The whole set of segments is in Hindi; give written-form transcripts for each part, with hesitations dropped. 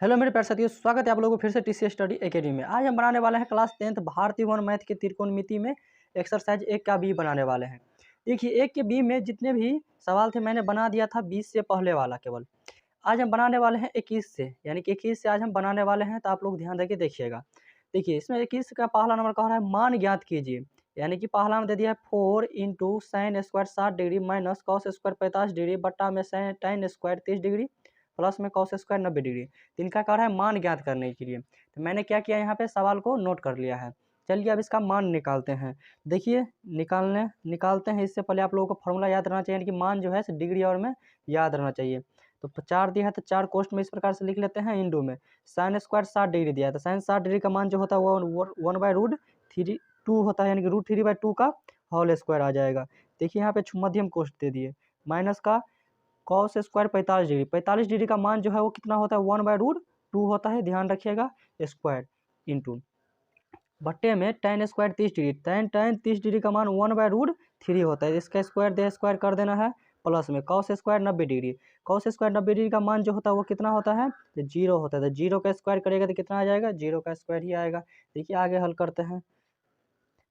हेलो मेरे प्यारे साथियों, स्वागत है आप लोगों को फिर से टीसी स्टडी एकेडमी में। आज हम बनाने वाले हैं क्लास 10th भारतीय वन मैथ के त्रिकोणमिति में एक्सरसाइज 1 का बी बनाने वाले हैं। देखिए 1 के बी में जितने भी सवाल थे मैंने बना दिया था 20 से पहले वाला केवल। आज हम बनाने वाले हैं 21 से, यानी कि 21 से आज हम बनाने वाले हैं, तो आप लोग ध्यान देके देखिएगा। देखिए इसमें 21 का पहला नंबर कह रहा है मान ज्ञात कीजिए, यानी कि पहला में दे दिया है 4 into sine square 60 degree minus cos square 45 degree बट्टा में tan स्क्वायर 30 डिग्री प्लस में कॉस स्क्वायर 90 डिग्री। तो इनका कह रहा है मान ज्ञात करने के लिए। तो मैंने क्या किया, यहाँ पे सवाल को नोट कर लिया है। चलिए अब इसका मान निकालते हैं। देखिए निकालते हैं, इससे पहले आप लोगों को फॉर्मूला याद रहना चाहिए, यानी कि मान जो है डिग्री और में याद रहना चाहिए। तो 4 दिया है तो 4 कोष्ठ में इस प्रकार से लिख लेते हैं इंटू में साइन स्क्वायर 60 डिग्री दिया है, तो साइन 60 डिग्री का मान जो होता है वो 1/√3 होता है, यानी कि √3/2 का होल स्क्वायर आ जाएगा। देखिए यहाँ पे मध्यम कोष्ठ दे दिए, माइनस का कॉस स्क्वायर 45 डिग्री। 45 डिग्री का मान जो है वो कितना होता है 1/√2 होता है, ध्यान रखिएगा, स्क्वायर इंटू बट्टे में tan square 30 degree. tan 30 degree का मान 1/√3 होता है, इसका स्क्वायर कर देना है, प्लस में cos square 90 degree. Cos square 90 degree का मान जो होता है वो कितना होता है, तो 0 होता है। तो 0 का स्क्वायर करेगा तो कितना आ जाएगा, 0 का स्क्वायर ही आएगा। देखिए आगे हल करते हैं।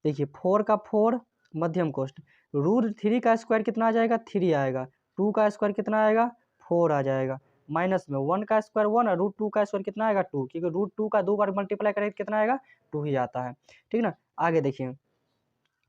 देखिए 4 का 4 मध्यम कोष्ठ, √3 का स्क्वायर कितना आ जाएगा, 3 आएगा। 2 का स्क्वायर कितना आएगा, 4 आ जाएगा। माइनस में 1 का स्क्वायर 1 और √2 का स्क्वायर कितना आएगा, 2, क्योंकि √2 का 2 बार मल्टीप्लाई करें कितना आएगा, 2 ही आता है। ठीक ना। आगे देखिए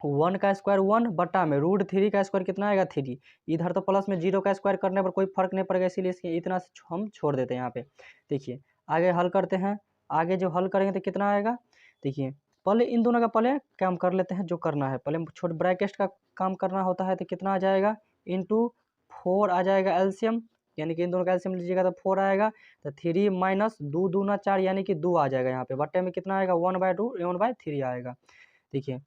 1 का स्क्वायर 1 बटा में √3 का स्क्वायर कितना आएगा, 3। इधर तो प्लस में 0 का स्क्वायर करने पर कोई फर्क नहीं पड़ेगा, इसीलिए इसके इतना से हम छोड़ देते हैं यहाँ पे। देखिए आगे हल करते हैं। आगे जो हल करेंगे तो कितना आएगा, देखिए पहले इन दोनों का पहले काम कर लेते हैं, जो करना है पहले छोटे ब्रैकेट का काम करना होता है। तो कितना आ जाएगा, इंटू 4 आ जाएगा एलसीएम, यानी कि इन दोनों का एलसीएम लीजिएगा तो 4 आएगा। तो 3 माइनस 2 दूना 4, यानी कि 2 आ जाएगा यहाँ पे। बट्टे में कितना आएगा 1/3 आएगा। देखिए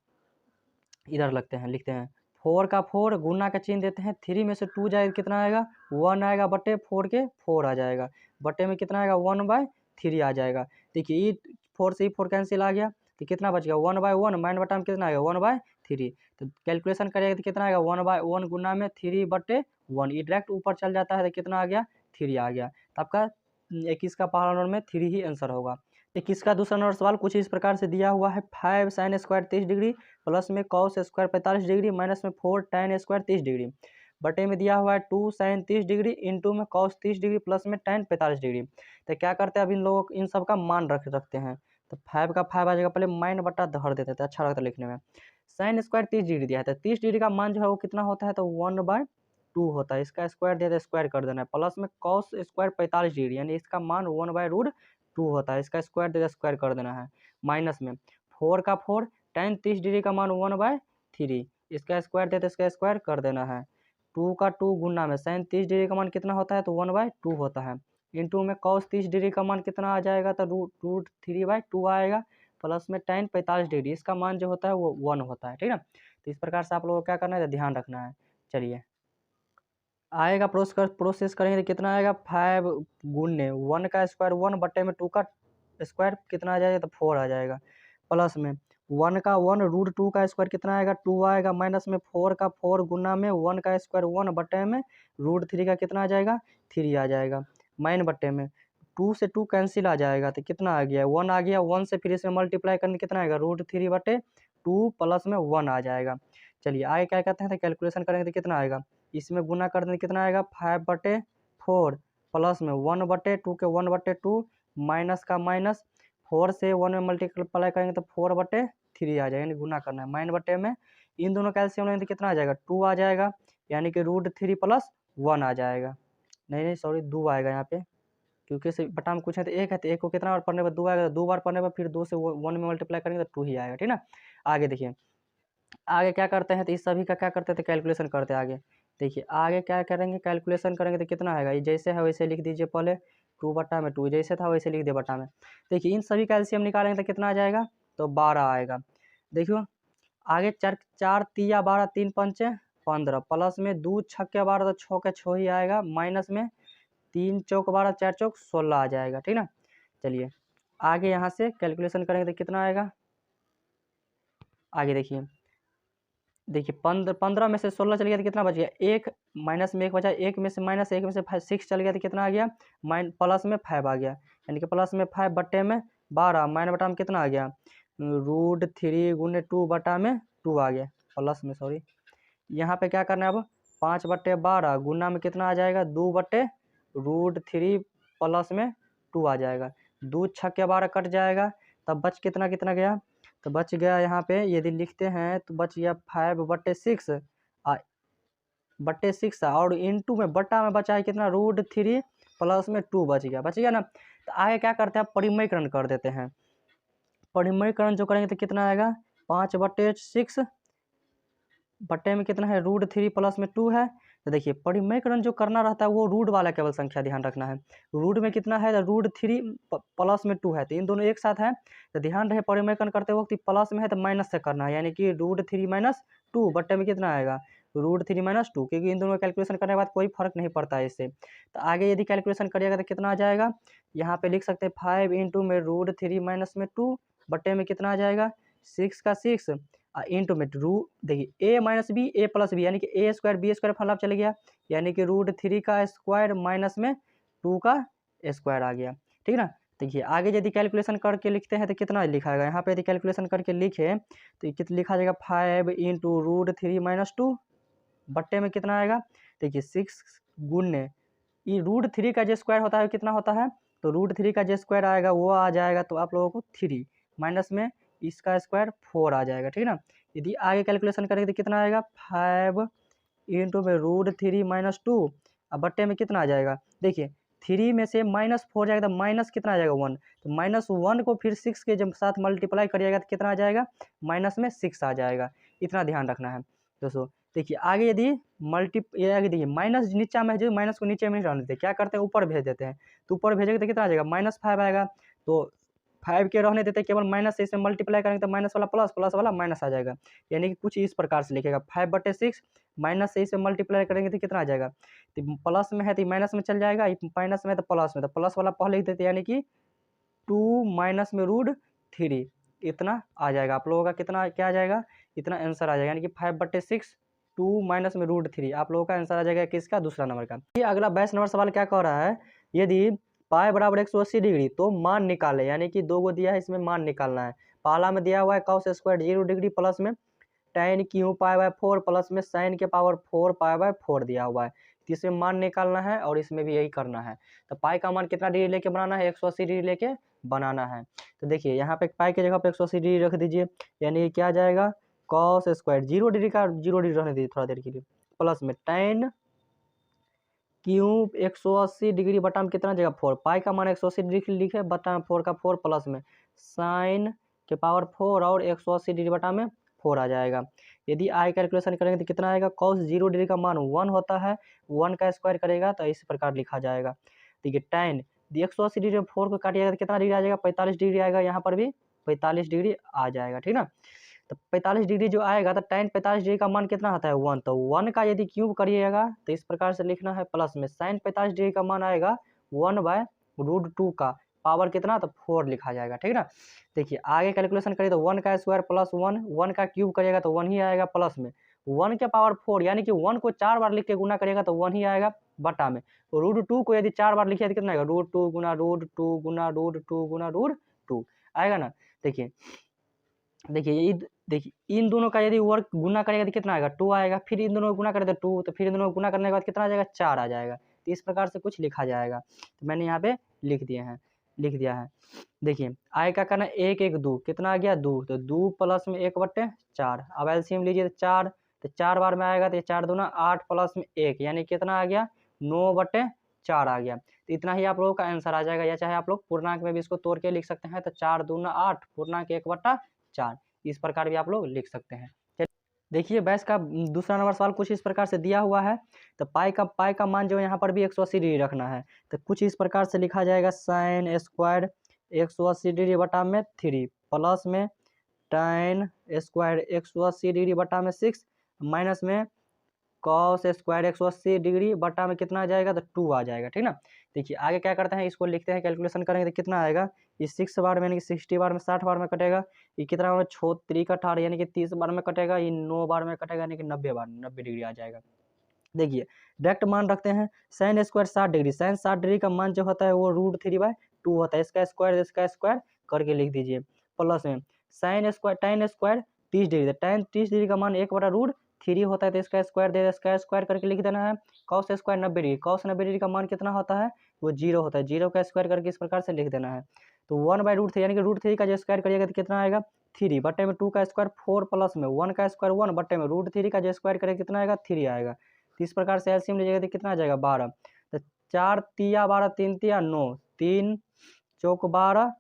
इधर लिखते हैं 4 का 4 गुना का चिन्ह देते हैं, 3 में से 2 जाएगा कितना आएगा, 1 आएगा, बटे 4 के 4 आ जाएगा। बटे में कितना आएगा 1/3 आ जाएगा। देखिए 4 से 4 कैंसिल आ गया, तो कितना बच गया 1/1, माइन बटा में कितना आएगा 1/3। तो कैलकुलेशन करेगा तो कितना आएगा 1/1 गुना में 3/1, ये डायरेक्ट ऊपर चल जाता है, तो कितना आ गया 3 आ गया। तो आपका 21 का पहला नंबर में 3 ही आंसर होगा। 21 का दूसरा नंबर सवाल कुछ इस प्रकार से दिया हुआ है, 5 साइन स्क्वायर 30 डिग्री प्लस में कॉस स्क्वायर 45 डिग्री माइनस में 4 tan स्क्वायर 30 डिग्री। बटे में दिया हुआ है 2 साइन 30 डिग्री इंटू में कॉस 30 डिग्री प्लस में tan 45 डिग्री। तो क्या करते हैं, अब इन लोगों इन सब का मान रखते हैं। तो 5 का 5 आ जाएगा, पहले माइन बटा धर देते थे, अच्छा लगता है लिखने में। साइन स्क्वायर 30 डिग्री दिया है, तो 30 डिग्री का मान जो है वो कितना होता है, तो 1/2 होता है। इसका स्क्वायर दिया था, स्क्वायर कर देना है, प्लस में कॉस स्क्वायर 45 डिग्री, यानी इसका मान 1/√2 होता है। इसका स्क्वायर दिया, स्क्वायर कर देना है। माइनस में 4 का 4 tan 30 डिग्री का मान 1/3, इसका स्क्वायर देते इसका स्क्वायर कर देना है। 2 का 2 गुना में साइन 30 डिग्री का मान कितना होता है, तो 1/2 होता है। इंटू में कॉस 30 डिग्री का मान कितना आ जाएगा, तो √3/2 आएगा, प्लस में tan 45 डिग्री, इसका मान जो होता है वो 1 होता है। ठीक है, तो इस प्रकार से आप लोगों को क्या करना है, ध्यान रखना है। चलिए आएगा, प्रोसेस करेंगे तो कितना आएगा, 5 गुने 1 का स्क्वायर 1 बटे में 2 का स्क्वायर कितना आ जाएगा, तो 4 आ जाएगा। प्लस में 1 का 1 √2 का स्क्वायर कितना आएगा, 2 आएगा। माइनस में 4 का 4 गुना में 1 का स्क्वायर 1 बटे में √3 का कितना आ जाएगा, 3 आ जाएगा। माइन बटे में 2 से 2 कैंसिल आ जाएगा, तो कितना आ गया 1 आ गया। 1 से फिर इसमें मल्टीप्लाई करने कितना आएगा, √3/2 प्लस में 1 आ जाएगा। चलिए आगे क्या कहते हैं, तो कैलकुलेशन करेंगे तो कितना आएगा, इसमें गुना कर देंगे कितना आएगा 5/4 प्लस में 1/2 के 1/2 माइनस का माइनस 4 से 1 में मल्टीप्लाई करेंगे तो 4/3 आ जाएगा, यानी गुना करना है। माइन बटे में इन दोनों का एलसीएम लेंगे तो कितना आ जाएगा, 2 आ जाएगा, यानी कि √3 प्लस 1 आ जाएगा। नहीं सॉरी 2 आएगा यहाँ पे, क्योंकि इसे बटा में कुछ है तो 1 है, तो 1 को कितना बार पढ़ने पर 2 आएगा, तो 2 बार पढ़ने पर फिर 2 से 1 में मल्टीप्लाई करेंगे तो 2 ही आएगा। ठीक ना। आगे देखिए आगे क्या करते हैं, तो इस सभी का क्या करते हैं, तो कैलकुलेशन करते हैं आगे। देखिए आगे क्या करेंगे, कैलकुलेशन करेंगे तो कितना आएगा, ये जैसे है वैसे लिख दीजिए, पहले 2/2 जैसे था वैसे लिख दिया बटा में। देखिए इन सभी का एलसीएम निकालेंगे तो कितना आ जाएगा, तो 12 आएगा। देखियो आगे 4 4 तिया 12 3 पंचे 15 प्लस में 2 छक्के 12 तो 6 के 6 ही आएगा। माइनस में 3 चौक 12 4 चौक 16 आ जाएगा। ठीक ना। चलिए आगे यहाँ से कैलकुलेशन करेंगे तो कितना आएगा, आगे देखिए 15 में से 16 चल गया तो कितना बच गया, 1 माइनस में 1 बचा, 1 में से माइनस 1 में से 6 चल गया तो कितना आ गया, प्लस में 5 आ गया। यानी कि प्लस में 5 बट्टे में 12 माइनस बटा में कितना आ गया, √3 × 2 आ गया प्लस में, सॉरी। यहाँ पे क्या करना है अब, 5/12 गुना में कितना आ जाएगा, 2/√3 प्लस में 2 आ जाएगा। 2 छक्के 12 कट जाएगा, तब बच कितना कितना गया, तो बच गया यहाँ पे यदि लिखते हैं तो बच गया 5/6 और इंटू में बटा में बचा है कितना, √3 प्लस में 2 बच गया ना। तो आगे क्या करते हैं, परिमयकरण कर देते हैं। परिमयकरण जो करेंगे तो कितना आएगा, 5/6 बट्टे में कितना है, √3 प्लस में 2 है। तो देखिए परिमयकरण जो करना रहता है वो रूट वाला केवल संख्या ध्यान रखना है। रूट में कितना है, √3 प्लस में 2 है, तो इन दोनों एक साथ है। तो ध्यान रहे परिमयकरण करते वक्त प्लस में है तो माइनस से करना है, यानी कि √3 - 2 बट्टे में कितना आएगा, √3 - 2, क्योंकि इन दोनों कैलकुलेशन करने के बाद कोई फर्क नहीं पड़ता है इससे। तो आगे यदि कैलकुलेशन करिएगा तो कितना आ जाएगा, यहाँ पे लिख सकते हैं 5 इंटू में √3 - 2 बट्टे में कितना आ जाएगा, 6 का 6 इंटू में देखिए a - b a + b यानी कि a² b² फलाप चले गया, यानी कि √3 का स्क्वायर माइनस में 2 का स्क्वायर आ गया, ठीक ना। देखिए आगे यदि कैलकुलेशन करके लिखते हैं तो कितना लिखाएगा, यहाँ पे यदि कैलकुलेशन करके लिखे तो कितना लिखा जाएगा, 5 इंटू √3 - 2 बट्टे में कितना आएगा, देखिए 6 गुने ये √3 का जो स्क्वायर होता है कितना होता है, तो √3 का जो स्क्वायर आएगा वो आ जाएगा, तो आप लोगों को 3 माइनस में इसका स्क्वायर 4 आ जाएगा, ठीक ना। यदि आगे कैलकुलेशन करेंगे तो कितना आएगा, 5 इंटू में √3 - 2 अब बट्टे में कितना आ जाएगा, देखिए 3 में से -4 जाएगा तो माइनस कितना आ जाएगा 1, तो -1 को फिर 6 के जब साथ मल्टीप्लाई करिएगा तो कितना आ जाएगा, माइनस में 6 आ जाएगा। इतना ध्यान रखना है दोस्तों। देखिए आगे यदि आगे देखिए माइनस नीचा में जो माइनस को नीचे में नहीं रहने देते, क्या करते हैं ऊपर भेज देते हैं, तो ऊपर भेजेंगे तो कितना आ जाएगा, -5 आएगा। तो 5 के रहने देते केवल माइनस से इसमें मल्टीप्लाई करेंगे तो माइनस वाला प्लस, प्लस वाला माइनस आ जाएगा, यानी कि कुछ इस प्रकार से लिखेगा 5/6 माइनस से इसे मल्टीप्लाई करेंगे तो कितना आ जाएगा, तो प्लस में है तो माइनस में चल जाएगा, माइनस में तो प्लस में, तो प्लस वाला पहले लिख देते यानी कि 2 माइनस में √3 इतना आ जाएगा। आप लोगों का कितना क्या आ जाएगा, इतना आंसर आ जाएगा, यानी कि 5/6 2 माइनस में √3 आप लोगों का आंसर आ जाएगा किसका, दूसरा नंबर का। ये अगला 22 नंबर सवाल क्या कह रहा है, यदि पाई बराबर 180 डिग्री तो मान निकाले, यानी कि 2 दिया है इसमें मान निकालना है। पहला में दिया हुआ है cos स्क्वायर 0 डिग्री प्लस में tan क्यू π/4 प्लस में sin के पावर 4 π/4 दिया हुआ है, तो इसमें मान निकालना है और इसमें भी यही करना है। तो पाई का मान कितना डिग्री लेके बनाना है, 180 डिग्री लेके बनाना है। तो देखिए यहाँ पे पाई की जगह पे 180 डिग्री रख दीजिए, यानी क्या जाएगा, cos स्क्वायर 0 डिग्री का 0 डिग्री रहने दीजिए थोड़ा देर के लिए, प्लस में tan क्यूब 180 डिग्री बटा में कितना जगह 4, पाई का मान 180 डिग्री लिखे बटा में 4 का 4 प्लस में साइन के पावर 4 और 180 डिग्री बटा में 4 आ जाएगा। यदि आई कैलकुलेशन करेंगे तो कितना आएगा, cos 0 डिग्री का मान 1 होता है, 1 का स्क्वायर करेगा तो इस प्रकार लिखा जाएगा। देखिए tan 180 डिग्री में 4 को काटिएगा तो कितना डिग्री आ जाएगा, 45 डिग्री आएगा, यहाँ पर भी 45 डिग्री आ जाएगा, ठीक ना। तो 45 डिग्री जो आएगा तो tan 45 डिग्री का मान कितना आता है 1, तो 1 का यदि क्यूब करिएगा तो इस प्रकार से लिखना है, प्लस में sin 45 डिग्री का मान आएगा 1/√2 का पावर कितना, तो 4 लिखा जाएगा, ठीक ना। देखिए आगे कैलकुलेशन करिए तो 1 का स्क्वायर प्लस 1 का क्यूब करिएगा तो 1 ही आएगा, प्लस में 1 के पावर 4 यानी कि 1 को 4 बार लिख के गुना करिएगा तो 1 ही आएगा, बटा में √2 को यदि 4 बार लिखिए तो कितना आएगा, √2 गुना √2 गुना √2 गुना √2 आएगा ना। देखिए इन दोनों का यदि वर्ग गुना करेगा तो कितना आएगा, 2 आएगा, फिर इन दोनों को गुना करेगा तो 2, तो फिर इन दोनों को गुना करने के बाद कितना आ जाएगा, 4 आ जाएगा। तो इस प्रकार से कुछ लिखा जाएगा, तो मैंने यहाँ पे लिख दिया है। देखिए आगे क्या करना है, 1 1 2 कितना आ गया 2, तो 2 प्लस में 1/4, अब एलसीएम लीजिए तो 4, तो 4 बार में आएगा तो 4 दूना 8 प्लस में 1 यानी कितना आ गया 9/4 आ गया। तो इतना ही आप लोगों का आंसर आ जाएगा, या चाहे आप लोग पूर्णांक में भी इसको तोड़ के लिख सकते हैं, तो 4 दूना 8 पूर्णांक 1/4 इस प्रकार भी आप लोग लिख सकते हैं। देखिए 22 का दूसरा नंबर सवाल कुछ इस प्रकार से दिया हुआ है, तो पाई का मान जो यहाँ पर भी 180 डिग्री रखना है, तो कुछ इस प्रकार से लिखा जाएगा, साइन स्क्वायर 180 डिग्री बटा में 3 प्लस में tan स्क्वायर 180 डिग्री बटा में 6 माइनस में cos स्क्वायर 180 डिग्री बटा में कितना आ जाएगा, तो 2 आ जाएगा, ठीक ना। देखिए आगे क्या करते हैं, इसको लिखते हैं, कैलकुलेशन करेंगे तो कितना आएगा, इस 6 बार में यानी कि 60 बार में 60 बार में कटेगा, ये कितना बार में 3 का 18 यानी कि 30 बार में कटेगा, ये 9 बार में कटेगा यानी कि 90 डिग्री आ जाएगा। देखिए डायरेक्ट मान रखते हैं, sine square 60 degree, sine 60 degree का मान जो होता है वो √3/2 2 होता है, इसका स्क्वायर करके लिख दीजिए, प्लस में sine square tan square 30 degree, tan 30 degree का मान 1/√3 होता है, तो इसका स्क्वायर दे इसका स्क्वायर करके लिख देना है। cos square 90 degree, cos 90 degree का मान कितना होता है, वो 0 होता है, 0 का स्क्वायर करके इस प्रकार से लिख देना है। तो 1/√3 यानी कि √3 का जो स्क्वायर करिएगा तो कितना आएगा 3 बटे में 2 का स्क्वायर 4 प्लस में 1 का स्क्वायर 1 बटे में √3 का जो स्क्वायर करेगा कितना आएगा 3 आएगा। तो इस प्रकार से एलसीएम लीजिएगा तो कितना आ जाएगा 12। तो 4 तिया 12 3 तिया 9, 3 चौक 12,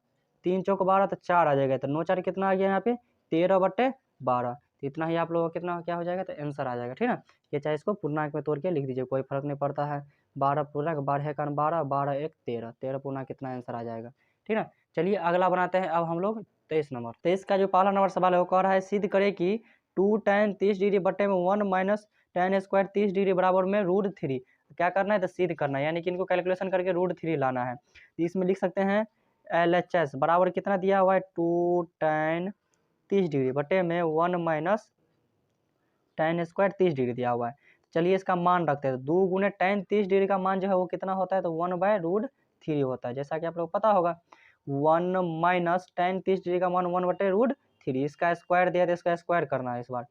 3 चौक 12 तो 4 आ जाएगा। तो 9 4 कितना आ गया यहाँ पे 13/12। तो इतना ही आप लोगों का कितना क्या हो जाएगा, तो आंसर आ जाएगा, ठीक है। ये चाहे इसको पूर्णांक में तोड़ के लिख दीजिए, कोई फर्क नहीं पड़ता है। 12 पूर्णांक 12 का 12, 12 1 13, 13 पूर्णांक कितना आंसर आ जाएगा, ठीक है। चलिए अगला बनाते हैं अब हम लोग 23 नंबर। 23 का जो पहला नंबर सवाल है वो कह रहा है सिद्ध करे कि 2 tan 30 डिग्री बटे में 1 माइनस tan स्क्वायर 30 डिग्री बराबर में √3। क्या करना है, तो सिद्ध करना है, यानी कि इनको कैलकुलेशन करके √3 लाना है। तो इसमें लिख सकते हैं LHS बराबर कितना दिया हुआ है 2 tan 30 डिग्री बटे में 1 माइनस tan स्क्वायर 30 डिग्री दिया हुआ है। चलिए इसका मान रखते हैं, 2 गुने tan 30 डिग्री का मान जो है वो कितना होता है, तो 1/√3 होता है, जैसा कि आप लोग पता होगा। 1 माइनस tan 30 डिग्री का मान 1/√3, इसका स्क्वायर दिया तो इसका स्क्वायर करना है इस बार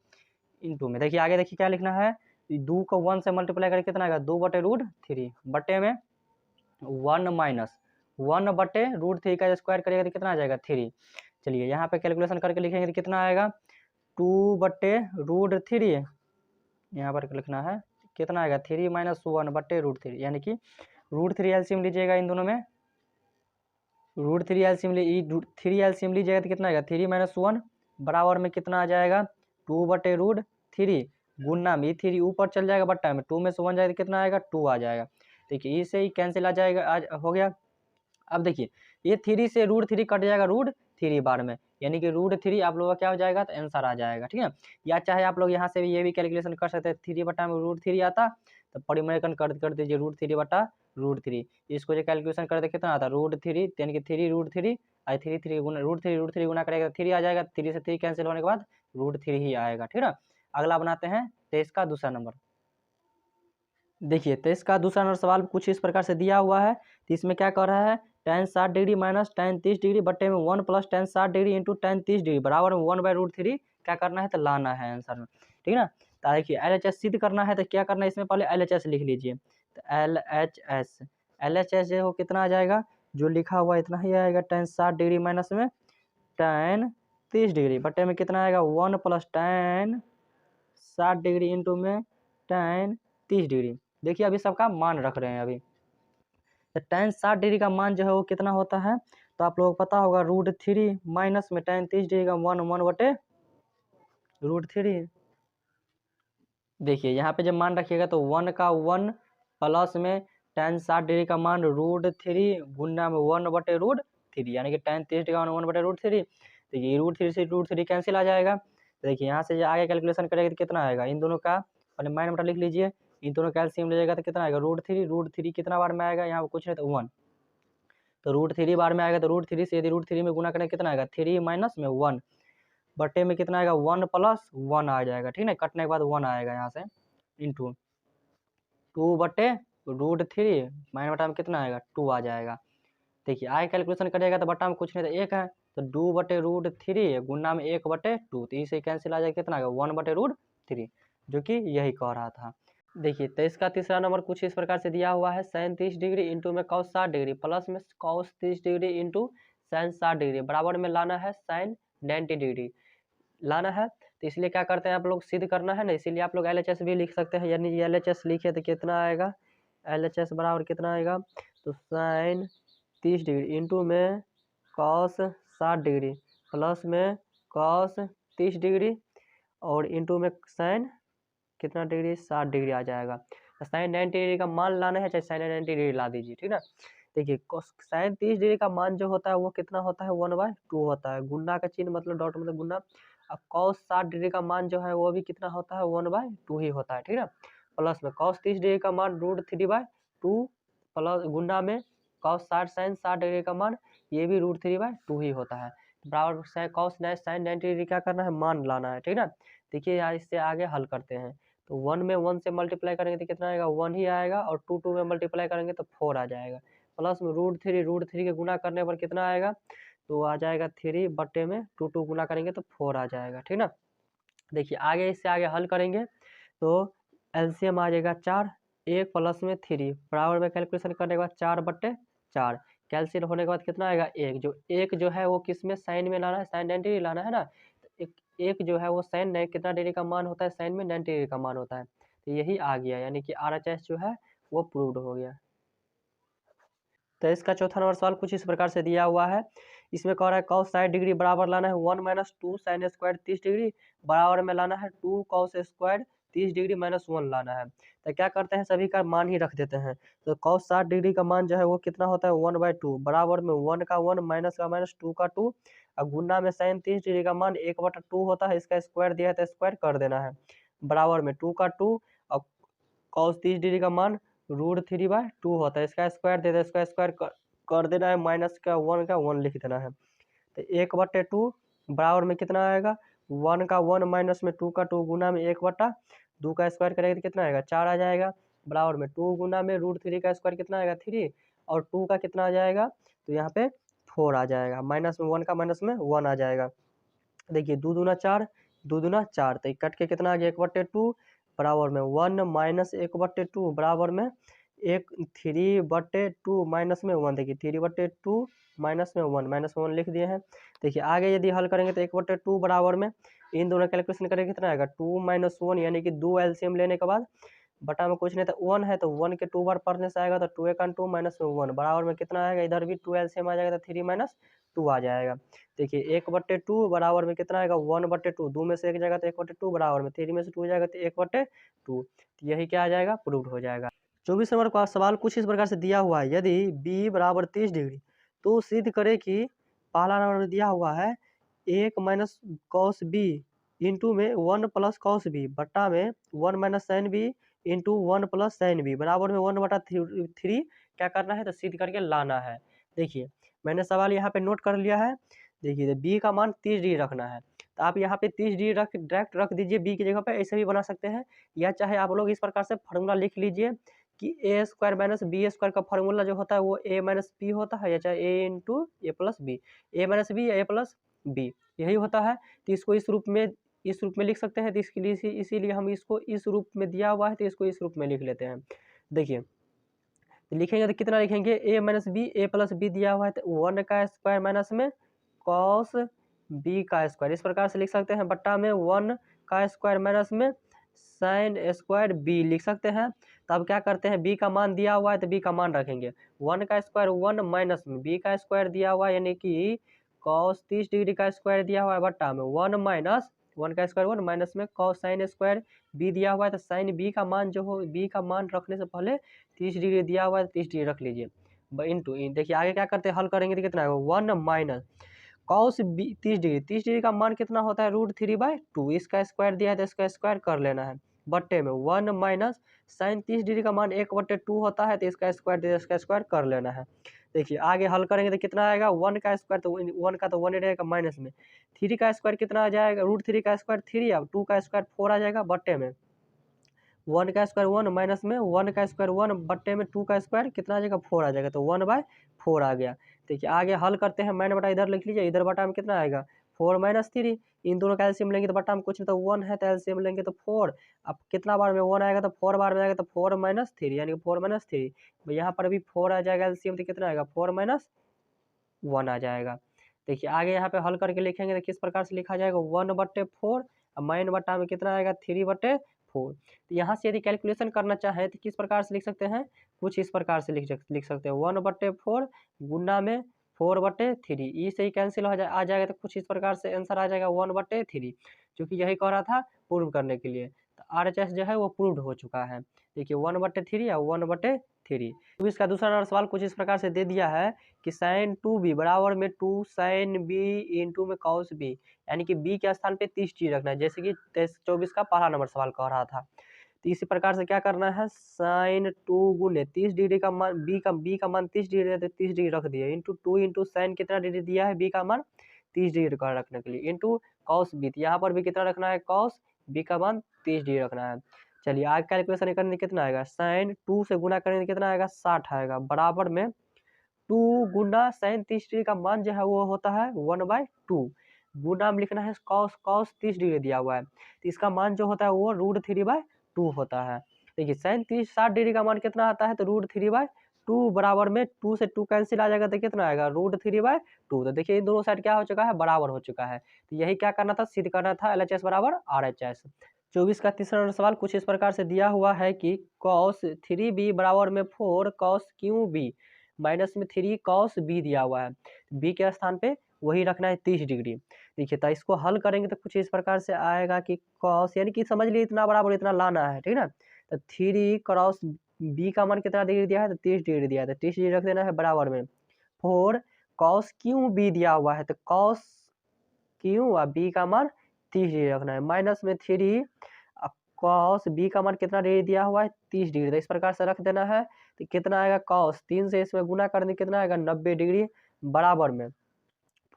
इंटू में। देखिए आगे देखिए क्या लिखना है, 2 को 1 से मल्टीप्लाई करके कितना आएगा 2/√3 बटे में 1 माइनस 1/√3 का स्क्वायर करेगा तो कितना आ जाएगा 3। चलिए यहाँ पे कैलकुलेशन करके लिखेंगे तो कितना आएगा 2/√3, यहाँ पर लिखना है कितना आएगा 3 माइनस 1/√3, यानी कि √3 एलसीएम लीजिएगा इन दोनों में, √3 एलसीएम लीजिएगा तो कितना आएगा 3 माइनस 1 बराबर में कितना आ जाएगा 2/√3 गुना में 3 ऊपर चल जाएगा बट्टा में 2 में से 1 जाएगा तो कितना आएगा 2 आ जाएगा। देखिए इसे ही कैंसिल आ जाएगा, आज हो गया। अब देखिए ये 3 से √3 कट जाएगा √3 बार में, यानी कि √3 आप लोगों का क्या हो जाएगा, तो आंसर आ जाएगा, ठीक है। या चाहे आप लोग यहाँ से भी ये भी कैलकुलेशन कर सकते हैं, 3 बटा में √3 आता तो परिमेयकन कर दीजिए √3/√3, इसको जो कैलकुलेशन कर दे कितना आता √3, यानी कि 3 √3 आई 3 गुना √3 गुना करेगा 3 आ जाएगा, 3 से 3 कैंसिल होने के बाद √3 ही आएगा, ठीक है। अगला बनाते हैं 23 का दूसरा नंबर। देखिए 23 का दूसरा नंबर सवाल कुछ इस प्रकार से दिया हुआ है, तो इसमें क्या कर रहा है tan 60 degree minus tan 30 degree बटे में 1 plus tan 60 degree into tan 30 degree बराबर में 1/√3 क्या करना है, तो लाना है आंसर में, ठीक है ना। तो देखिए LHS सिद्ध करना है तो क्या करना है, इसमें पहले LHS लिख लीजिए। तो LHS जो कितना आ जाएगा, जो लिखा हुआ इतना ही आएगा, tan 60 डिग्री माइनस में tan 30 डिग्री बटे में कितना आएगा 1 प्लस tan 60 डिग्री इंटू में tan 30 डिग्री। देखिए अभी सबका मान रख रहे हैं अभी। तो tan 60 डिग्री का मान जो है वो कितना होता है, तो आप लोगों को पता होगा √3 माइनस में tan 30 डिग्री का 1 बटे √3। देखिए यहाँ पे जब मान रखिएगा तो 1 का 1 प्लस में tan 60 डिग्री का मान √3 गुना में 1/√3, यानी कि tan 30 डिग्री का मान 1/√3। देखिए √3 से √3 कैंसिल आ जाएगा। तो देखिए यहाँ से जो आगे कैलकुलेशन करेगा तो कितना आएगा, इन दोनों का पहले माइनस बटा लिख लीजिए, इन दोनों का एलसीएम लीजिएगा तो कितना आएगा √3 कितना बार में आएगा, यहाँ पर कुछ नहीं तो 1, तो √3 बार में आएगा, तो √3 से यदि √3 में गुना करें कितना आएगा 3 माइनस में 1 बटे में कितना आएगा 1 प्लस 1 आ जाएगा, ठीक है। कटने के बाद 1 आएगा यहाँ से इंटू 2/√3 माइनस बटा में कितना आएगा 2 आ जाएगा। देखिए आगे कैलकुलेशन करिएगा तो बटा में कुछ नहीं तो 1 है, तो 2/√3 गुना में 1/2, तो इसे कैंसिल आ जाएगा कितना आएगा 1/√3, जो कि यही कह रहा था। देखिए 23 का तीसरा नंबर कुछ इस प्रकार से दिया हुआ है, sin 30 डिग्री इंटू में cos 60 डिग्री प्लस में cos 30 degree into sin 60 degree बराबर में लाना है sin 90 डिग्री लाना है। तो इसलिए क्या करते हैं आप लोग सिद्ध करना है ना, इसीलिए आप लोग LHS भी लिख सकते हैं, यानी LHS लिखे तो कितना आएगा, LHS बराबर कितना आएगा, तो sin 30 डिग्री इंटू में cos 60 डिग्री प्लस में cos 30 डिग्री और इंटू में sin कितना डिग्री 60 डिग्री आ जाएगा। साइन 90 डिग्री का मान लाना है, चाहे साइन 90 डिग्री ला दीजिए, ठीक ना। देखिए साइन 30 डिग्री का मान जो होता है वो कितना होता है 1/2 होता है, गुना का चिन्ह मतलब डॉट मतलब गुना। अब cos 60 डिग्री का मान जो है वो भी कितना होता है 1/2 ही होता है, ठीक है। प्लस में cos 30 डिग्री का मान √3/2 प्लस गुना में cos 60 साइन 60 डिग्री का मान ये भी √3/2 ही होता है, बराबर cos साइन 90 डिग्री क्या करना है मान लाना है, ठीक ना। देखिए यहाँ इससे आगे हल करते हैं, तो 1 में 1 से मल्टीप्लाई करेंगे तो कितना आएगा 1 ही आएगा, और 2 में मल्टीप्लाई करेंगे तो 4 आ जाएगा। प्लस में √3 के गुना करने पर कितना आएगा, तो आ जाएगा 3 बट्टे में 2 गुना करेंगे तो 4 आ जाएगा, ठीक ना। देखिए आगे इससे आगे हल करेंगे तो एलसीएम आ जाएगा 4, 1 प्लस में 3 बराबर में कैलकुलेशन करने के बाद 4/4 कैंसिल होने के बाद कितना आएगा 1, जो 1 जो है वो किस में साइन में लाना है, साइन 90 डिग्री लाना है ना। तो एक जो है वो साइन कितना डिग्री का मान होता है, साइन में 90 डिग्री का मान होता है, तो यही आ गया, यानी कि RHS जो है वो प्रूव्ड हो गया। तो इसका चौथा नंबर सवाल कुछ इस प्रकार से दिया हुआ है। इसमें कह रहा है cos 60 डिग्री बराबर लाना है 1 - 2 sin स्क्वायर 30 डिग्री बराबर में लाना है 2 cos स्क्वायर 30 डिग्री -1 लाना है। तो क्या करते हैं, सभी का मान ही रख देते हैं। तो cos 60 डिग्री का मान जो है वो कितना होता है 1/2 बराबर में 1 का 1 माइनस का माइनस 2 का 2 और गुना में sin 30 डिग्री का मान 1/2 होता है। इसका स्क्वायर दिया है तो स्क्वायर कर देना है बराबर में 2 का 2 और cos 30 डिग्री का मान √3/2 होता है। इसका स्क्वायर दे दे, इसका स्क्वायर कर देना है, माइनस का 1 लिख देना है। तो 1/2 बराबर में कितना आएगा 1 का 1 माइनस में 2 का 2 गुना में 1/2 का स्क्वायर करेंगे तो कितना आएगा 4 आ जाएगा बराबर में 2 गुना में √3 का स्क्वायर कितना आएगा 3 और 2 का कितना आ जाएगा, तो यहाँ पे 4 आ जाएगा, माइनस में 1 का माइनस में 1 आ जाएगा। देखिए 2 दूना 4, 2 दूना 4, तो कट के कितना आ गया 1/2 बराबर में 1 माइनस 1/2 बराबर में 3/2 माइनस में 1, देखिए 3/2 माइनस में 1 लिख दिए हैं। देखिए आगे यदि हल करेंगे तो 1/2 बराबर में इन दोनों कैलकुलेशन करेंगे कितना आएगा 2 - 1, यानी कि 2 एलसीएम लेने के बाद बटा में कुछ नहीं तो 1 है, तो 1 के 2 बार पढ़ने से आएगा तो 2 × 2 माइनस में 1 बराबर में कितना आएगा, इधर भी 2 एलसीएम आ जाएगा तो 3 - 2 आ जाएगा। देखिए 1/2 बराबर में कितना आएगा 1/2, 2 में से 1 जाएगा तो 1/2 बराबर में 3 में से 2 जाएगा तो 1/2, तो यही क्या आ जाएगा प्रूव्ड हो जाएगा। 24 नंबर का सवाल कुछ इस प्रकार से दिया हुआ है, यदि b बराबर 30 डिग्री तो सिद्ध करे कि पहला नंबर दिया हुआ है 1 - cos b इंटू में 1 + cos b बट्टा में 1 - sin b into 1 + sin b बराबर में 1/3 क्या करना है तो सिद्ध करके लाना है। देखिए मैंने सवाल यहाँ पे नोट कर लिया है। देखिए b का मान 30 डिग्री रखना है, तो आप यहाँ पे 30 डिग्री डायरेक्ट रख दीजिए b की जगह पे, ऐसे भी बना सकते हैं, या चाहे आप लोग इस प्रकार से फार्मूला लिख लीजिए कि a² - b² का फार्मूला जो होता है वो a - b होता है, या चाहे a × a + b, a - b या a + b यही होता है। तो इसको इस रूप में लिख सकते हैं, तो इसके लिए इसीलिए हम इसको इस रूप में दिया हुआ है तो इसको इस रूप में लिख लेते हैं। देखिए तो लिखेंगे तो कितना लिखेंगे a - b, a + b दिया हुआ है तो 1 का स्क्वायर माइनस में cos b का स्क्वायर, इस प्रकार से लिख सकते हैं, बट्टा में 1 का स्क्वायर माइनस में sin स्क्वायर b लिख सकते हैं। तब क्या करते हैं b का मान दिया हुआ है तो b का मान रखेंगे, 1 का स्क्वायर 1 माइनस में b का स्क्वायर दिया हुआ है, यानी कि cos 30 डिग्री का स्क्वायर दिया हुआ है बट्टा में 1 माइनस 1 का स्क्वायर 1 माइनस में cos sin स्क्वायर b दिया हुआ है, तो sin b का मान जो हो b का मान रखने से पहले 30 डिग्री दिया हुआ है 30 डिग्री रख लीजिए इंटू देखिए आगे क्या करते हैं हल करेंगे तो कितना आएगा 1 माइनस cos 30 डिग्री का मान कितना होता है √3/2, इसका स्क्वायर दिया है तो इसका स्क्वायर कर लेना है बट्टे में 1 माइनस sin 30 डिग्री का मान 1/2 होता है तो इसका स्क्वायर दिया इसका स्क्वायर कर लेना है। देखिए आगे हल करेंगे तो कितना आएगा 1 का स्क्वायर, तो 1 का तो 1 ही रहेगा माइनस में 3 का स्क्वायर कितना आ जाएगा √3 का स्क्वायर 3 अब 2 का स्क्वायर 4 आ जाएगा बट्टे में 1 का स्क्वायर 1 माइनस में 1 का स्क्वायर 1 बट्टे में 2 का स्क्वायर कितना आ जाएगा 4 आ जाएगा, तो 1/4 आ गया। देखिए आगे हल करते हैं, मैंने बटा इधर लिख लीजिए, इधर बटा में कितना आएगा 4 - 3, इन दोनों का एलसीएम लेंगे तो बटा में कुछ नहीं तो 1 है तो एलसीएम लेंगे तो 4, अब कितना बार में 1 आएगा तो 4 बार में आएगा तो 4 - 3 यानी कि 4 - 3, यहाँ पर भी 4 आ जाएगा एलसीएम तो कितना आएगा 4 - 1 आ जाएगा। देखिए आगे यहाँ पे हल करके लिखेंगे तो किस प्रकार से लिखा जाएगा 1/4 और माइन बटा में कितना आएगा 3/4। तो यहाँ से यदि कैलकुलेशन करना चाहें तो किस प्रकार से लिख सकते हैं, कुछ इस प्रकार से लिख सकते हैं 1/4 गुना में 4/3, ई से ही कैंसिल आ जाएगा तो कुछ इस प्रकार से आंसर आ जाएगा 1/3, क्योंकि यही कह रहा था प्रूव करने के लिए। तो RHS जो है वो प्रूव्ड हो चुका है। देखिए 1/3 या 1/3। तो इसका दूसरा नंबर सवाल कुछ इस प्रकार से दे दिया है कि sin 2b बराबर में 2 sin b इंटू में cos b, यानी कि b के स्थान पे 30 डिग्री रखना है, जैसे कि 24 का पहला नंबर सवाल कह रहा था। तो इसी प्रकार से क्या करना है sin 2 गुने 30 डिग्री का मान b का मान 30 डिग्री है तो 30 डिग्री रख दिया इंटू 2 इंटू sin कितना डिग्री दिया है b का मान 30 डिग्री का रखने के लिए इंटू cos b, यहाँ पर भी कितना रखना है cos b का मान 30 डिग्री रखना है। चलिए आगे कैलकुलेशन करने कितना आएगा sin 2 से गुना करेंगे कितना आएगा 60 आएगा बराबर में 2 गुना साइन 30 डिग्री का मान जो है वो होता है 1/2 गुना में लिखना है कॉस 30 डिग्री दिया हुआ है, तो इसका मान जो होता है वो √3/2 होता है। देखिए साइन 60 डिग्री का मान कितना आता है, तो √3/2 बराबर में 2 से 2 कैंसिल आ जाएगा, तो कितना आएगा √3/2। तो देखिए इन दोनों साइड क्या हो चुका है, बराबर हो चुका है। तो यही क्या करना था, सिद्ध करना था LHS बराबर RHS। 24 का तीसरा सवाल कुछ इस प्रकार से दिया हुआ है कि cos 3b बराबर में 4 cos QB माइनस में 3 cos B दिया हुआ है, B के स्थान पे वही रखना है 30 डिग्री। देखिए तो इसको हल करेंगे तो कुछ इस प्रकार से आएगा कि cos यानी कि समझ लीजिए इतना बराबर इतना लाना है, ठीक ना। तो 3 क्रॉस B का मान कितना डिग्री दिया है, तो 30 डिग्री दिया है, तो 30 डिग्री रख देना है बराबर में 4 cos QB दिया हुआ है, तो cos Q और B का मान 30 डिग्री रखना है माइनस में 3 cos B का मान कितना डिग्री दिया हुआ है 30 डिग्री, तो इस प्रकार से रख देना है। तो कितना आएगा cos 3 से इसमें गुना करने कितना आएगा 90 डिग्री बराबर में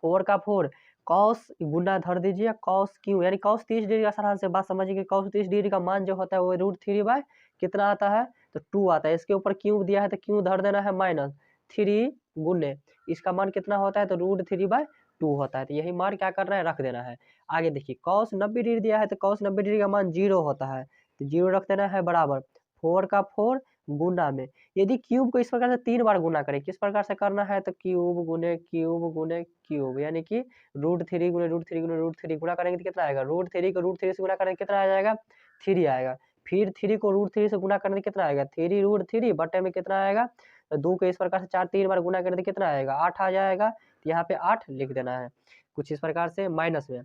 4 का 4 cos गुना धर दीजिए cos Q यानी cos 30 डिग्री का साधारण से बात समझिए कि cos 30 डिग्री का मान जो होता है वो √3 कितना आता है, तो 2 आता है। इसके ऊपर Q दिया है तो Q धर देना है -3 गुने इसका मान कितना होता है, तो √3/2 होता है। तो यही मान क्या करना है, रख देना है। आगे देखिए cos 90 डिग्री दिया है तो cos 90 डिग्री का मान 0 होता है, तो 0 रख देना है बराबर 4 का 4 गुना में यदि क्यूब को इस प्रकार से 3 बार गुना करें, किस प्रकार से करना है, तो क्यूब गुने क्यूब गुने क्यूब यानी कि √3 गुने √3 गुने √3 गुना करेंगे तो कितना आएगा, √3 को √3 से गुना करेंगे कितना आ जाएगा 3 आएगा। फिर 3 को √3 से गुना करने कितना आएगा 3 √3 बटे में कितना आएगा, तो 2 को इस प्रकार से 3 बार गुना करें तो कितना आएगा 8 आ जाएगा। तो यहाँ पे 8 लिख देना है कुछ इस प्रकार से माइनस में।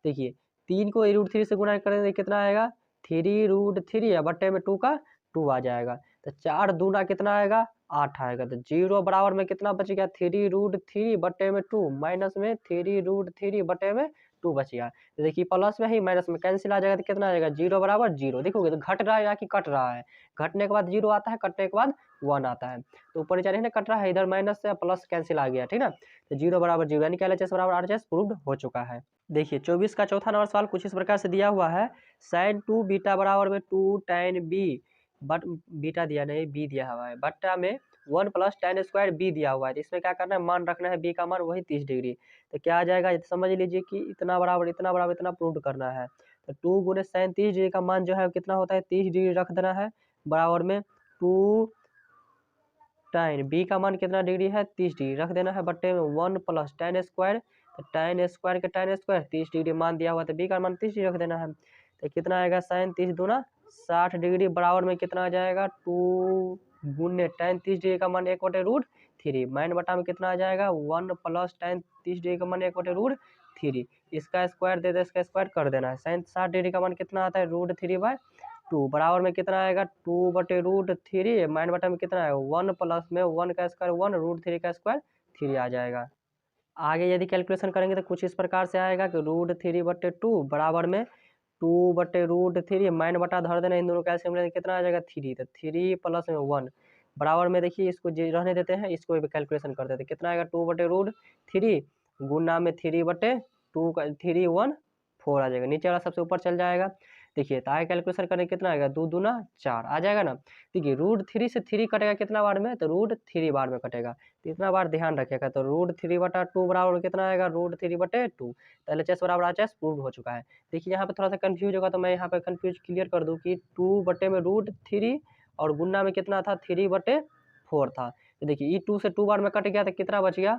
देखिए 3 को √3 से गुना करेंगे कितना आएगा 3 √3 बटे में 2 का 2 आ जाएगा, तो 4 दूना कितना आएगा 8 आएगा। तो 0 बराबर में कितना बच गया 3 √3 बटे में 2 माइनस में 3 √3 बटे में 2 बच गया। तो देखिए प्लस में ही माइनस में कैंसिल आ जाएगा, तो कितना आ जाएगा 0 बराबर 0। देखोगे तो घट रहा है या कि कट रहा है, घटने के बाद 0 आता है, कटने के बाद 1 आता है। तो ऊपर नीचे नहीं ना कट रहा है, इधर माइनस से प्लस कैंसिल आ गया, ठीक ना। तो 0 बराबर 0 यानी कि LHS बराबर RHS प्रूव्ड हो चुका है। देखिए 24 का चौथा नंबर सवाल कुछ इस प्रकार से दिया हुआ है sin 2 बीटा बराबर में 2 tan B बट बीटा दिया नहीं बी दिया हुआ है बट्टा में 1 + tan स्क्वायर बी दिया हुआ है। तो इसमें क्या करना है, मान रखना है बी का मान वही 30 डिग्री। तो क्या आ जाएगा समझ लीजिए कि इतना बराबर इतना प्रूव करना है। तो 2 गुने sin 30 डिग्री का मान जो है कितना होता है 30 डिग्री रख देना है बराबर में 2 tan बी का मान कितना डिग्री है 30 डिग्री रख देना है बट्टे में 1 + tan स्क्वायर, तो tan स्क्वायर के tan स्क्वायर 30 डिग्री मान दिया हुआ, तो बी का मान 30 डिग्री रख देना है। तो कितना आएगा sin 30 दूना 60 डिग्री बराबर में कितना आ जाएगा 2 गुने tan 30 डिग्री का मान 1/√3 माइन बटा में कितना आ जाएगा 1 + tan 30 डिग्री का मान 1/√3 इसका स्क्वायर दे दे इसका स्क्वायर कर देना है। sin 60 डिग्री का मान कितना आता है √3/2 बराबर में कितना आएगा 2/√3 माइन बटा में कितना आएगा 1 प्लस में 1 का स्क्वायर 1 √3 का स्क्वायर 3 आ जाएगा। आगे यदि कैलकुलेशन करेंगे तो कुछ इस प्रकार से आएगा कि √3/2 बराबर में 2/√3 माइन बटा धर देना, इन दोनों का ऐसे मिलाएंगे कितना आ जाएगा 3, तो 3 प्लस में 1 बराबर में देखिए इसको रहने देते हैं, इसको भी कैलकुलेशन कर देते हैं कितना आएगा 2/√3 गुना में 3/2 का 3 1 4 आ जाएगा, नीचे वाला सबसे ऊपर चल जाएगा। देखिए तो आगे कैलकुलेशन करने कितना आएगा 2 दूना 4 आ जाएगा ना। देखिए √3 से 3 कटेगा कितना बार में, तो √3 बार में कटेगा, तो इतना बार ध्यान रखिएगा। तो √3/2 बराबर कितना आएगा √3/2, तो LHS बराबर RHS प्रूव हो चुका है। देखिए यहाँ पे थोड़ा सा कंफ्यूज होगा तो मैं यहाँ पे कंफ्यूज क्लियर कर दूँ कि 2 बटे में √3 और गुना में कितना था 3/4 था। तो देखिए ये 2 से 2 बार में कट गया तो कितना बच गया,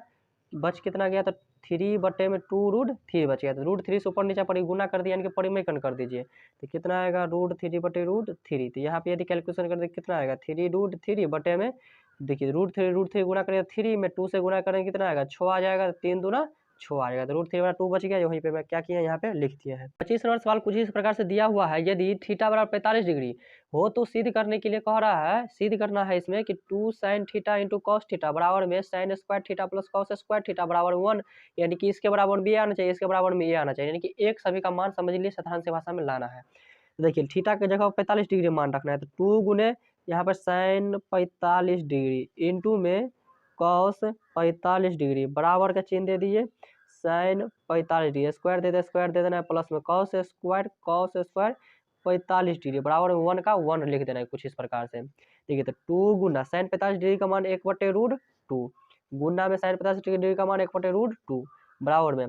बच कितना गया, तो 3 बटे में 2 √3 बच गया। तो √3 से ऊपर नीचे पड़ी गुना कर दिया यानी कि परिमेयकन कर दीजिए, तो कितना आएगा √3/√3। तो यहाँ पे यदि कैलकुलेशन कर दे कितना आएगा 3 √3 बटे में देखिए √3 गुना करेंगे 3 में 2 से गुना करेंगे कितना आएगा 6 आ जाएगा, 3 दूना 6 आ जाएगा, तो √3/2 बच गया। वहीं पे मैं क्या किया यहाँ पे लिख दिया है। 25 नंबर सवाल कुछ इस प्रकार से दिया हुआ है यदि थीटा बराबर 45 डिग्री हो तो सिद्ध करने के लिए कह रहा है, सिद्ध करना है इसमें कि 2 sin theta into cos theta बराबर में sin square theta plus cos square theta बराबर 1, यानी कि इसके बराबर में ये आना चाहिए, इसके बराबर में ये आना चाहिए, यानी कि एक सभी का मान समझ लिए साधारण से भाषा में लाना है। तो देखिए थीटा की जगह 45 डिग्री मान रखना है, तो 2 गुने यहाँ पर sin 45 डिग्री इंटू में कॉस 45 डिग्री बराबर का चिन्ह दे दीजिए sin 45 डिग्री स्क्वायर दे देना है प्लस में कॉस स्क्वायर 45 डिग्री बराबर में 1 का 1 लिख देना है कुछ इस प्रकार से। देखिए तो 2 गुना sin 45 डिग्री का मान 1/√2 गुना में साइन 50 डिग्री का मान 1/√2 बराबर में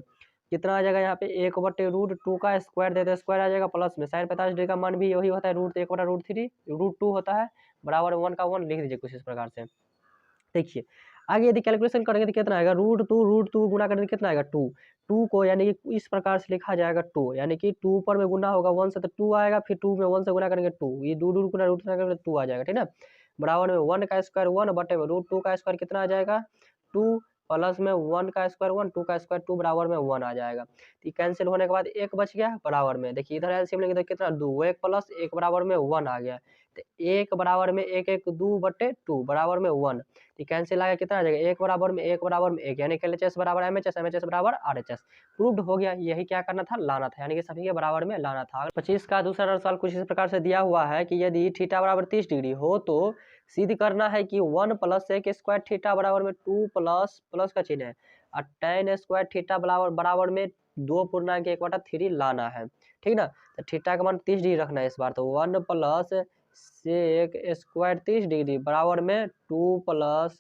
कितना आ जाएगा यहाँ पे 1/√2 का स्क्वायर दे दो, स्क्वायर आ जाएगा प्लस में साइन 50 डिग्री का मान भी वही होता है √1/√3 √2 होता है बराबर 1 का 1 लिख दीजिए कुछ इस प्रकार से। देखिए आगे यदि कैलकुलेशन करेंगे तो कितना आएगा √2 गुना करेंगे कितना आएगा 2 2 को यानी कि इस प्रकार से लिखा जाएगा 2 यानी कि 2 ऊपर में गुना होगा 1 से तो 2 आएगा, फिर 2 में 1 से गुना करेंगे 2, ये डू गुना रूट करेंगे 2 आ जाएगा, ठीक ना। बराबर में 1 का स्क्वायर 1 बटे में √2 का स्क्वायर कितना आ जाएगा 2 प्लस में 1 का स्क्वायर 1 2 का स्क्वायर 2 बराबर में 1 आ जाएगा। तो कैंसिल होने के बाद एक बच गया बराबर में, देखिए इधर एलसीएम लेंगे तो कितना 2 1 प्लस 1 बराबर में 1 आ गया, तो 1 बराबर में 1 1 2 बटे 2 बराबर में 1, तो कैंसिल आएगा कितना आ जाएगा 1 बराबर में 1 बराबर में 1 यानी कि एलएचएस बराबर एमएचएस एमएचएस बराबर आरएचएस प्रूव्ड हो गया। यही क्या करना था लाना था, यानी कि सभी के बराबर में लाना था। 25 का दूसरा सवाल कुछ इस प्रकार से दिया हुआ है कि यदि थीटा बराबर 30 डिग्री हो तो सिद्ध करना है कि 1 प्लस सेक स्क्वायर थीटा बराबर में 2 प्लस का चिन्ह है और tan स्क्वायर थीटा बराबर में 2.1/3 लाना है, ठीक ना। तो थीटा का मान 30 डिग्री रखना है इस बार, तो 1 प्लस सेक स्क्वायर 30 डिग्री बराबर में 2 प्लस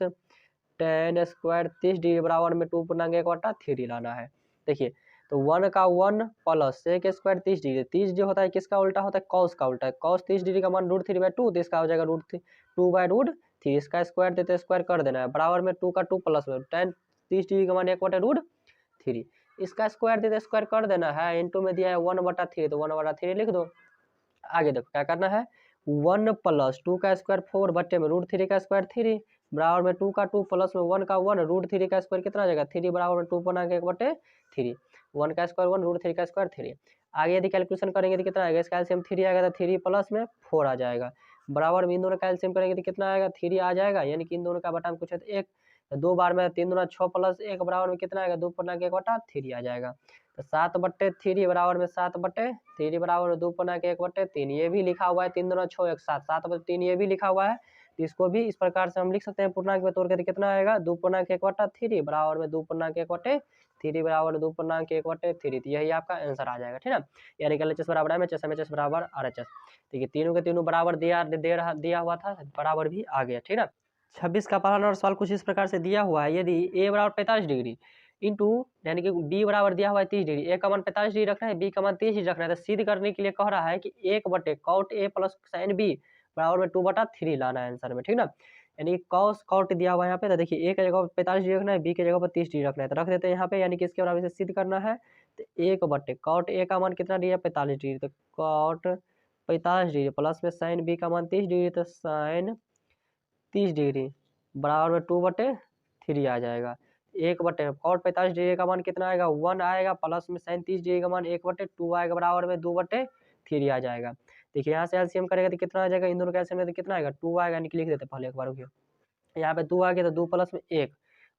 tan स्क्वायर 30 डिग्री बराबर में 2.1/3 लाना है। देखिए तो 1 का 1 प्लस सेक स्क्वायर 30 डिग्री, 30 जो होता है किसका उल्टा होता है कॉस का उल्टा है, कॉस 30 डिग्री का मान √3/2, तो इसका हो जाएगा √2/√3, इसका स्क्वायर देते स्क्वायर कर देना है बराबर में 2 का 2 प्लस में tan 30 डिग्री का मान 1/√3, इसका स्क्वायर देते स्क्वायर कर देना है, इनटू में दिया है 1/3 तो 1/3 लिख दो। आगे देखो क्या करना है 1 प्लस 2 का स्क्वायर 4 बट्टे में √3 का स्क्वायर 3 बराबर में 2 का 2 प्लस में 1 का 1 √3 का स्क्वायर कितना आ जाएगा 3 बराबर में 2.1/3, 1 का स्क्वायर 1 √3 का स्क्वायर 3। आगे यदि कैलकुलेशन करेंगे तो कितना आएगा, इसका एलसीएम 3 आएगा तो 3 प्लस में 4 आ जाएगा बराबर में इन दोनों का एलसीएम करेंगे तो कितना आएगा 3 आ जाएगा, यानी कि इन दोनों का बटा में कुछ है तो 1, दो बार में 3 दूना 6 प्लस 1 बराबर में कितना आएगा 2.1/3 आ जाएगा, तो 7/3 बराबर में 7/3 बराबर में 2.1/3, ये भी लिखा हुआ है 3 दूना 6 1 7 7/3 ये भी लिखा हुआ है, तो इसको भी इस प्रकार से हम लिख सकते हैं पूर्णांक में तोड़ के, तो कितना आएगा 2.1/3 बराबर में 2.1/3 बराबर 2.1/3, तो यही आपका आंसर आ जाएगा, ठीक है। यानी कि एलएचएस बराबर एमएचएस एमएचएस बराबर आरएचएस, देखिए तीनों के तीनों बराबर दिया हुआ था, बराबर भी आ गया, ठीक है। 26 का पहला नंबर सवाल कुछ इस प्रकार से दिया हुआ है, यदि a बराबर 45 डिग्री इंटू यानी कि b बराबर दिया हुआ है 30 डिग्री, a का मान 45 डिग्री रखना है, b का मान 30 डिग्री रखना है, तो सिद्ध करने के लिए कह रहा है कि 1/cot a plus sign b बराबर में 2/3 लाना है आंसर में, ठीक ना। यानी कॉस कॉट दिया हुआ है यहाँ पे, तो देखिए a की जगह पर 45 डिग्री रखना है, b की जगह पर 30 डिग्री रखना है, तो रख देते हैं यहाँ पे, यानी कि इसके बराबर से सिद्ध करना है, तो 1/cot a का मान कितना डिग्री है 45 डिग्री, तो cot 45 डिग्री प्लस में साइन b का मान 30 डिग्री, तो साइन 30 डिग्री बराबर में 2/3 आ जाएगा, 1/cot 45 डिग्री का मान कितना आएगा 1 आएगा, प्लस में साइन 30 डिग्री का मान 1/2 आएगा बराबर में 2/3 आ जाएगा। देखिए यहाँ से एलसीएम करेगा तो कितना आ जाएगा, इन दोनों का एलसीएम तो कितना आएगा 2 आएगा, यानी कि लिख देते पहले एक बार रुकिए, यहाँ पे 2 आ गया तो 2 प्लस में 1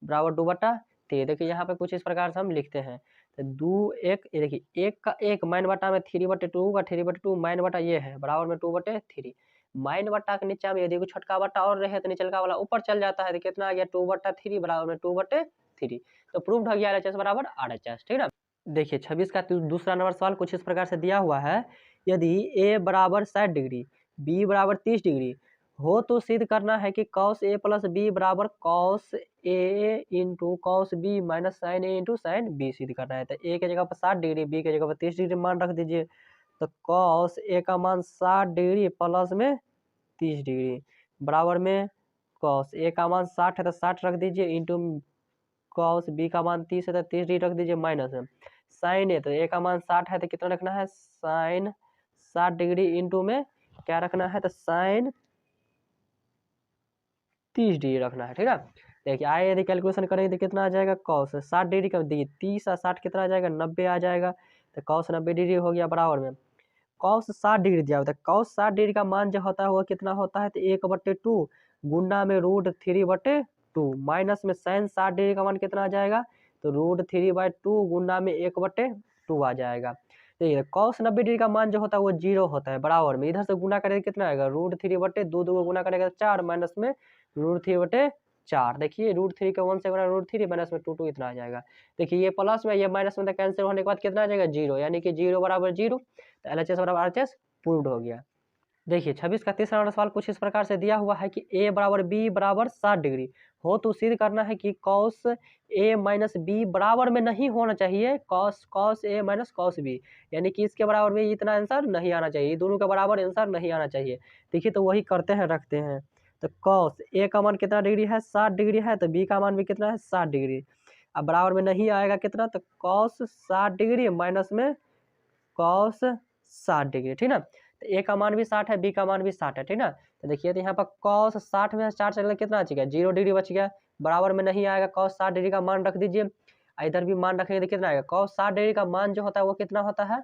बराबर 2/3, देखिए यहाँ पे कुछ इस प्रकार से हम लिखते हैं, तो 2 1 ये देखिए 1 का 1 माइन बटा में 3/2 का 3/2 माइन बटा ये है बराबर में 2/3, माइन बटा के नीचे में यदि कोई छोटका बटा और रहे तो निचलका वाला ऊपर चल जाता है, तो कितना आ गया 2/3 बराबर में 2/3, तो प्रूव्ड हो गया एलएचएस बराबर आरएचएस, ठीक है। देखिए 26 का दूसरा नंबर सवाल कुछ इस प्रकार से दिया हुआ है, यदि a बराबर 60 डिग्री b बराबर 30 डिग्री हो तो सिद्ध करना है कि cos a प्लस b बराबर cos a into cos b minus sine a into sine b सिद्ध करना है, तो a की जगह पर 60 डिग्री b की जगह पर 30 डिग्री मान रख दीजिए, तो cos a का मान 60 डिग्री प्लस में 30 डिग्री बराबर में cos a का मान 60 है तो 60 रख दीजिए, इंटू cos b का मान 30 है तो 30 डिग्री रख दीजिए, माइनस साइन ए, तो ए का मान 60 है तो कितना रखना है साइन 60 डिग्री इंटू में क्या रखना है तो साइन 30 डिग्री रखना है, ठीक है। देखिए आए यदि कैलकुलेशन करेंगे तो कितना आ जाएगा cos 60 डिग्री का, देखिए 30 और 60 कितना आ जाएगा 90 आ जाएगा, तो cos 90 डिग्री हो गया बराबर में cos 60 डिग्री दिया होता है, cos 60 डिग्री का मान जो होता है वो कितना होता है तो 1/2 गुना में √3/2 माइनस में साइन 60 डिग्री का मान कितना आ जाएगा तो √3/2 गुना में 1/2 आ जाएगा। देखिए cos 90 डिग्री का मान जो होता है वो 0 होता है बराबर में, इधर से गुना करेंगे कितना आएगा √3/2 2 गुना करेगा 4 माइनस में √3/4, देखिए √3 का 1 से गुना √3 माइनस में 2 इतना आ जाएगा। देखिए ये प्लस में ये माइनस में कैंसिल होने के बाद कितना आ जाएगा 0, यानी कि 0 बराबर 0, तो एलएचएस बराबर आरएचएस प्रूव्ड हो गया। देखिए 26 का तीसरा वाला सवाल कुछ इस प्रकार से दिया हुआ है कि a बराबर b बराबर 60 डिग्री हो तो सिद्ध करना है कि कॉस a माइनस बी बराबर में नहीं होना चाहिए cos a minus cos B, यानी कि इसके बराबर में इतना आंसर नहीं आना चाहिए, दोनों का बराबर आंसर नहीं आना चाहिए। देखिए तो वही करते हैं, रखते हैं। तो कॉस a का मान कितना डिग्री है, 60 डिग्री है, तो b का मान भी कितना है, 60 डिग्री। अब बराबर में नहीं आएगा कितना, तो कॉस 60 डिग्री माइनस में कॉस 60 डिग्री, ठीक ना। तो ए का मान भी 60 है, बी का मान भी 60 है, ठीक ना। तो देखिए तो यहाँ पर कॉस 60 में 4 चले कितना बच गया, 0 डिग्री बच गया, बराबर में नहीं आएगा, कॉस 60 डिग्री का मान रख दीजिए। इधर भी मान रखेंगे तो कितना आएगा, कॉस 60 डिग्री का मान जो होता है वो कितना होता है,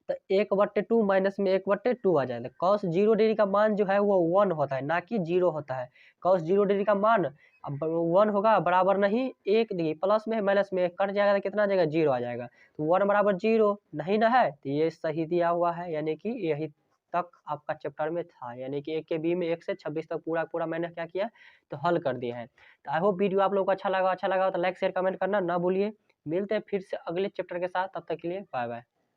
तो 1/2 माइनस में 1/2 आ जाएगा। कॉस 0 डिग्री का मान जो है वो 1 होता है, ना कि 0 होता है। कॉस 0 डिग्री का मान अब 1 होगा, बराबर नहीं 1 डिग्री, प्लस में माइनस में कट जाएगा तो कितना आ जाएगा, 0 आ जाएगा। तो 1 बराबर 0 नहीं ना है, तो ये सही दिया हुआ है, यानी कि यही तक आपका चैप्टर में था, यानी कि 1 के बी में 1 से 26 तक पूरा पूरा मैंने क्या किया, तो हल कर दिया है। तो आई होप वीडियो आप लोगों को अच्छा लगा तो लाइक शेयर कमेंट करना ना भूलिए। मिलते हैं फिर से अगले चैप्टर के साथ, तब तक के लिए बाय बाय।